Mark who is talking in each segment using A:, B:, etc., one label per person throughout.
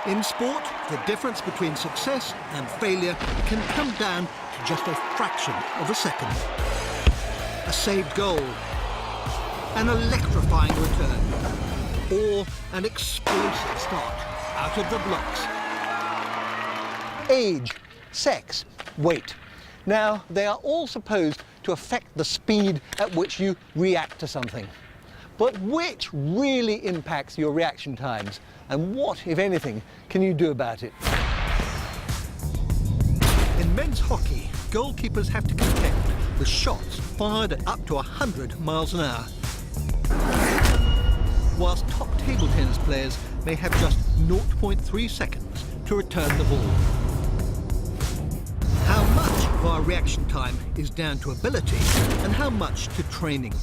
A: In sport, the difference between success and failure can come down to just a fraction of a second. A saved goal, an electrifying return, or an explosive start out of the blocks.
B: Age, sex, weight. Now, they are all supposed to affect the speed at which you react to something. But which really impacts your reaction times? And what, if anything, can you do about it?
A: In men's hockey, goalkeepers have to contend with shots fired at up to 100 miles an hour. Whilst top table tennis players may have just 0.3 seconds to return the ball. How much of our reaction time is down to ability and how much to training?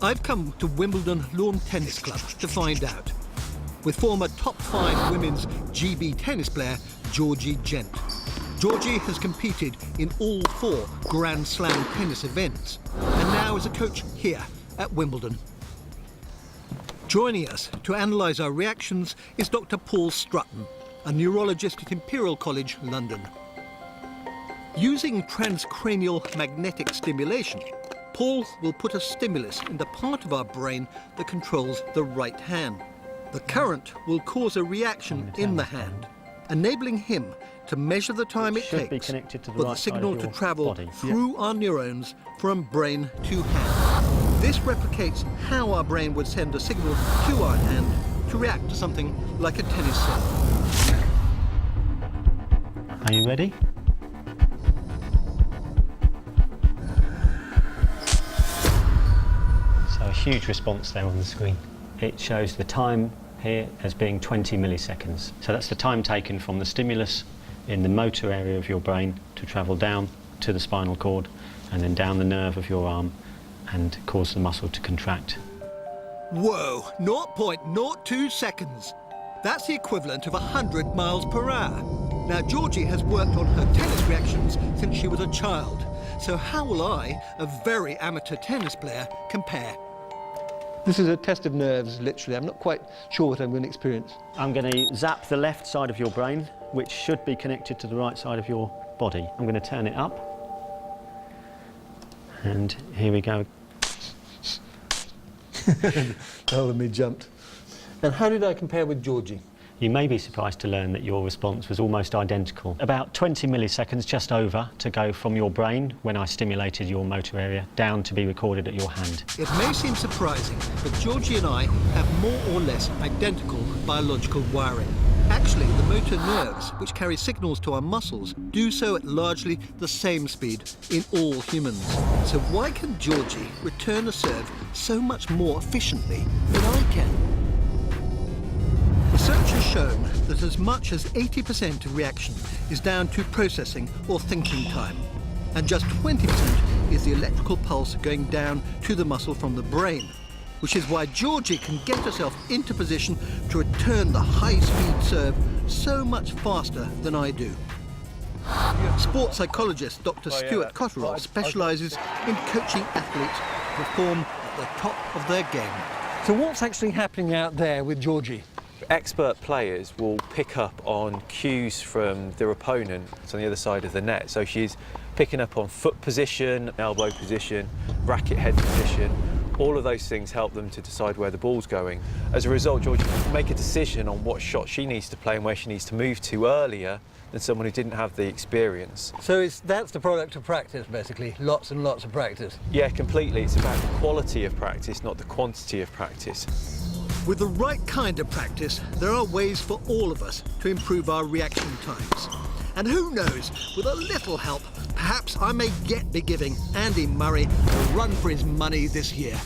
A: I've come to Wimbledon Lawn Tennis Club to find out, with former top 5 women's GB tennis player Georgie Gent. Georgie has competed in all 4 Grand Slam tennis events and now is a coach here at Wimbledon. Joining us to analyse our reactions is Dr. Paul Strutton, a neurologist at Imperial College, London. Using transcranial magnetic stimulation, Paul will put a stimulus in the part of our brain that controls the right hand. The current will cause a reaction in the hand, enabling him to measure the time it takes for the signal to travel through our neurons from brain to hand. This replicates how our brain would send a signal to our hand to react to something like a tennis serve.
C: Are you ready? So a huge response there on the screen. It shows the time here as being 20 milliseconds. So that's the time taken from the stimulus in the motor area of your brain to travel down to the spinal cord and then down the nerve of your arm and cause the muscle to contract.
A: Whoa, 0.02 seconds. That's the equivalent of 100 miles per hour. Now, Georgie has worked on her tennis reactions since she was a child. So how will I, a very amateur tennis player, compare?
B: This is a test of nerves, literally. I'm not quite sure what I'm going to experience.
C: I'm going to zap the left side of your brain, which should be connected to the right side of your body. I'm going to turn it up. And here we go.
B: The whole of me jumped. And how did I compare with Georgie?
C: You may be surprised to learn that your response was almost identical. About 20 milliseconds, just over, to go from your brain, when I stimulated your motor area, down to be recorded at your hand.
A: It may seem surprising, but Georgie and I have more or less identical biological wiring. Actually, the motor nerves, which carry signals to our muscles, do so at largely the same speed in all humans. So why can Georgie return a serve so much more efficiently than I can? Research has shown that as much as 80% of reaction is down to processing or thinking time, and just 20% is the electrical pulse going down to the muscle from the brain, which is why Georgie can get herself into position to return the high-speed serve so much faster than I do. Sports psychologist Dr. Stewart Cotterill specialises in coaching athletes to perform at the top of their game.
B: So what's actually happening out there with Georgie?
D: Expert players will pick up on cues from their opponent on the other side of the net. So she's picking up on foot position, elbow position, racket head position. All of those things help them to decide where the ball's going. As a result, Georgie can make a decision on what shot she needs to play and where she needs to move to earlier than someone who didn't have the experience.
B: So that's the product of practice, basically. Lots and lots of practice.
D: Yeah, completely. It's about the quality of practice, not the quantity of practice.
A: With the right kind of practice, there are ways for all of us to improve our reaction times. And who knows, with a little help, perhaps I may yet be giving Andy Murray a run for his money this year.